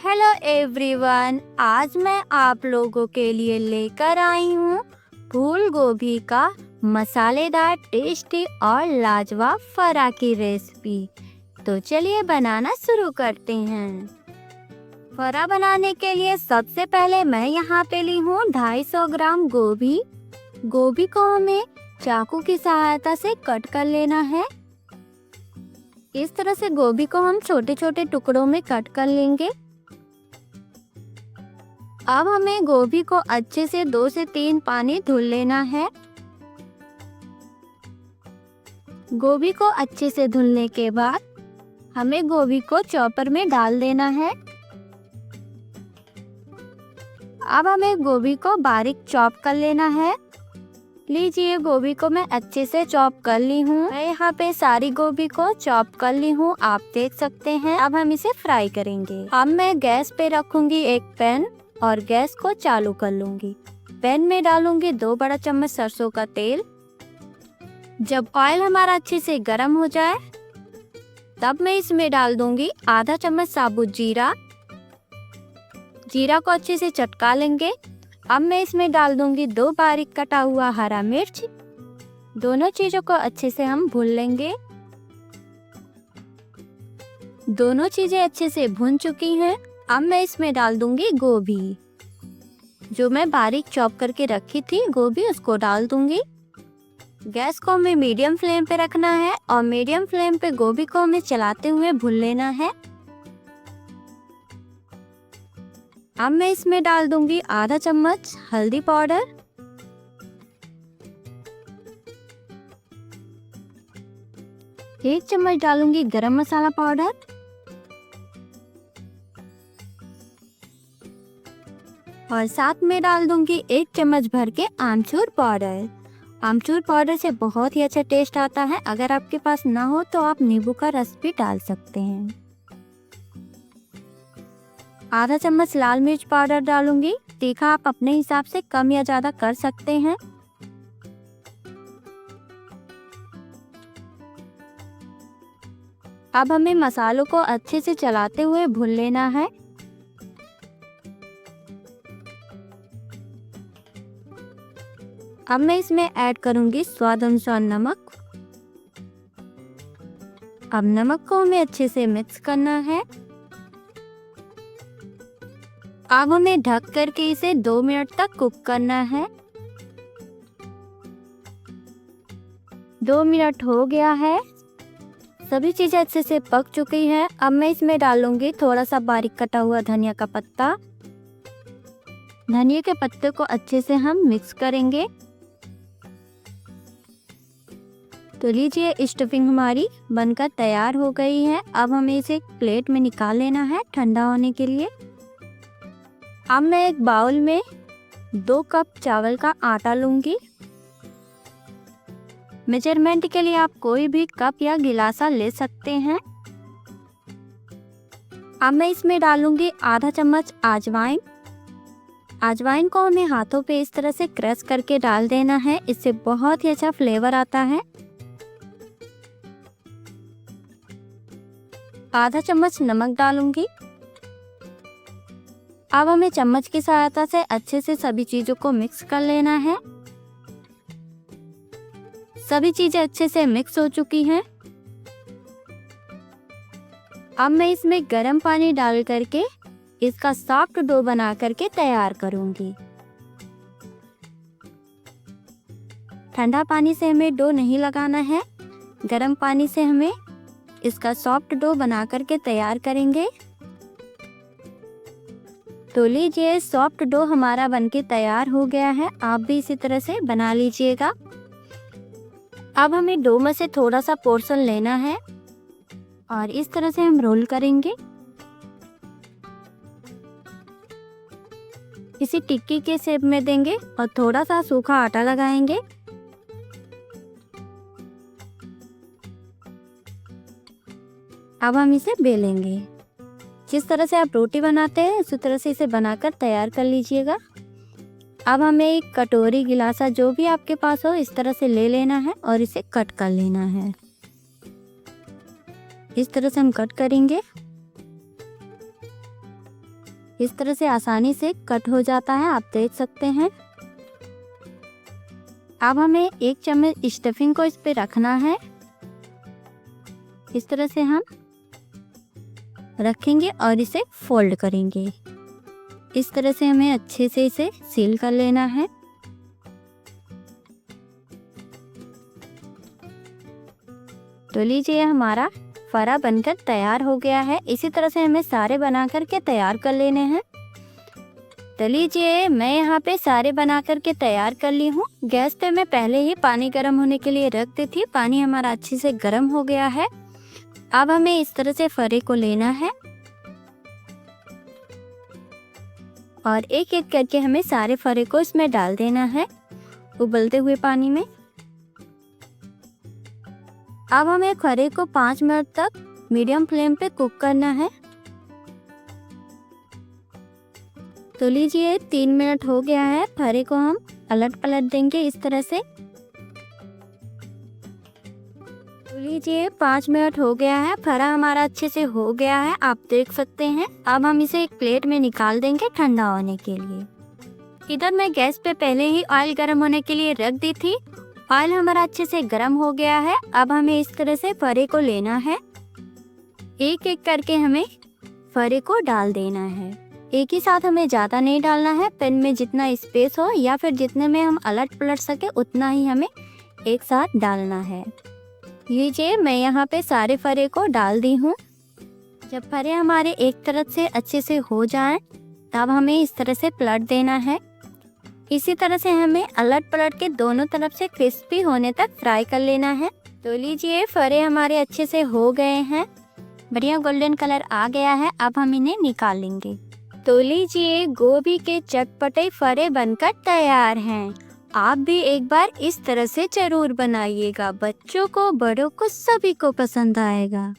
Hello everyone, आज मैं आप लोगों के लिए लेकर आई हूँ फूल गोभी का मसालेदार, टेस्टी और लाजवाब फरा की रेसिपी। तो चलिए बनाना शुरू करते हैं। फरा बनाने के लिए सबसे पहले मैं यहाँ पे ली हूँ 250 ग्राम गोभी। गोभी को हमें चाकू की सहायता से कट कर लेना है। इस तरह से गोभी को हम छोटे छोटे टुकड़ों में कट कर लेंगे। अब हमें गोभी को अच्छे से 2 से 3 पानी धुल लेना है। गोभी को अच्छे से धुलने के बाद हमें गोभी को चॉपर में डाल देना है। अब हमें गोभी को बारीक चॉप कर लेना है। लीजिए, गोभी को मैं अच्छे से चॉप कर ली हूँ। मैं यहाँ पे सारी गोभी को चॉप कर ली हूँ, आप देख सकते हैं। अब हम इसे फ्राई करेंगे। अब मैं गैस पे रखूंगी एक पैन और गैस को चालू कर लूंगी। पैन में डालूंगी 2 बड़ा चम्मच सरसों का तेल। जब ऑयल हमारा अच्छे से गर्म हो जाए तब मैं इसमें डाल दूंगी आधा चम्मच साबुत जीरा। जीरा को अच्छे से चटका लेंगे। अब मैं इसमें डाल दूंगी 2 बारीक कटा हुआ हरा मिर्च। दोनों चीजों को अच्छे से हम भून लेंगे। दोनों चीजें अच्छे से भून चुकी हैं। अब मैं इसमें डाल दूंगी गोभी, जो मैं बारीक चॉप करके रखी थी गोभी, उसको डाल दूंगी। गैस को हमें मीडियम फ्लेम पे रखना है और मीडियम फ्लेम पे गोभी को हमें चलाते हुए भून लेना है। अब मैं इसमें डाल दूंगी आधा चम्मच हल्दी पाउडर, 1 चम्मच डालूंगी गरम मसाला पाउडर और साथ में डाल दूंगी 1 चम्मच भर के आमचूर पाउडर। आमचूर पाउडर से बहुत ही अच्छा टेस्ट आता है। अगर आपके पास ना हो तो आप नींबू का रस भी डाल सकते हैं। आधा चम्मच लाल मिर्च पाउडर डालूंगी। तीखा आप अपने हिसाब से कम या ज्यादा कर सकते हैं। अब हमें मसालों को अच्छे से चलाते हुए भून लेना है। अब मैं इसमें ऐड करूंगी स्वाद अनुसार नमक। अब नमक को हमें अच्छे से मिक्स करना है। अब हमें ढक करके इसे 2 मिनट तक कुक करना है। 2 मिनट हो गया है। सभी चीजें अच्छे से पक चुकी हैं। अब मैं इसमें डालूंगी थोड़ा सा बारीक कटा हुआ धनिया का पत्ता। धनिया के पत्ते को अच्छे से हम मिक्स करेंगे। तो लीजिए, स्टफिंग हमारी बनकर तैयार हो गई है। अब हमें इसे प्लेट में निकाल लेना है ठंडा होने के लिए। अब मैं एक बाउल में 2 कप चावल का आटा लूंगी। मेजरमेंट के लिए आप कोई भी कप या गिलासा ले सकते हैं। अब मैं इसमें डालूंगी आधा चम्मच अजवाइन। अजवाइन को हमें हाथों पे इस तरह से क्रश करके डाल देना है। इससे बहुत ही अच्छा फ्लेवर आता है। आधा चम्मच नमक डालूंगी। अब हमें चम्मच की सहायता से अच्छे से सभी चीजों को मिक्स कर लेना है। सभी चीजें अच्छे से मिक्स हो चुकी हैं। अब मैं इसमें गर्म पानी डाल करके इसका सॉफ्ट डो बना करके तैयार करूंगी। ठंडा पानी से हमें डो नहीं लगाना है, गर्म पानी से हमें इसका सॉफ्ट डो बना करके तैयार करेंगे। तो लीजिए, सॉफ्ट डो हमारा बनके तैयार हो गया है। आप भी इसी तरह से बना लीजिएगा। अब हमें डो में से थोड़ा सा पोर्शन लेना है और इस तरह से हम रोल करेंगे। इसी टिक्की के शेप में देंगे और थोड़ा सा सूखा आटा लगाएंगे। अब हम इसे बेलेंगे। जिस तरह से आप रोटी बनाते हैं उसी तरह से इसे बनाकर तैयार कर लीजिएगा। अब हमें एक कटोरी, गिलासा, जो भी आपके पास हो, इस तरह से ले लेना है और इसे कट कर लेना है। इस तरह से हम कट करेंगे। इस तरह से आसानी से कट हो जाता है, आप देख सकते हैं। अब हमें 1 चम्मच स्टफिंग को इस पे रखना है। इस तरह से हम रखेंगे और इसे फोल्ड करेंगे। इस तरह से हमें अच्छे से इसे सील कर लेना है। तो लीजिए हमारा फरा बनकर तैयार हो गया है। इसी तरह से हमें सारे बना करके तैयार कर लेने हैं। तो लीजिए मैं यहाँ पे सारे बना करके तैयार कर ली हूँ। गैस पे मैं पहले ही पानी गर्म होने के लिए रख दी थी। पानी हमारा अच्छे से गर्म हो गया है। अब हमें इस तरह से फरे को लेना है और एक एक करके हमें सारे फरे को इसमें डाल देना है उबलते हुए पानी में। अब हमें फरे को 5 मिनट तक मीडियम फ्लेम पे कुक करना है। तो लीजिए 3 मिनट हो गया है। फरे को हम अलट पलट देंगे इस तरह से। तो लीजिए 5 मिनट हो गया है। फरा हमारा अच्छे से हो गया है, आप देख सकते हैं। अब हम इसे एक प्लेट में निकाल देंगे ठंडा होने के लिए। इधर मैं गैस पे पहले ही ऑयल गर्म होने के लिए रख दी थी। ऑयल हमारा अच्छे से गर्म हो गया है। अब हमें इस तरह से फरे को लेना है। एक एक करके हमें फरे को डाल देना है। एक ही साथ हमें ज़्यादा नहीं डालना है। पैन में जितना स्पेस हो या फिर जितने में हम अलट पलट सके उतना ही हमें एक साथ डालना है। लीजिए मैं यहाँ पे सारे फरे को डाल दी हूँ। जब फरे हमारे एक तरफ से अच्छे से हो जाएं, तब हमें इस तरह से पलट देना है। इसी तरह से हमें अलट पलट के दोनों तरफ से क्रिस्पी होने तक फ्राई कर लेना है। तो लीजिए फरे हमारे अच्छे से हो गए हैं, बढ़िया गोल्डन कलर आ गया है। अब हम इन्हें निकाल लेंगे। तो लीजिए गोभी के चटपटे फरे बनकर तैयार हैं। आप भी एक बार इस तरह से जरूर बनाइएगा। बच्चों को, बड़ों को, सभी को पसंद आएगा।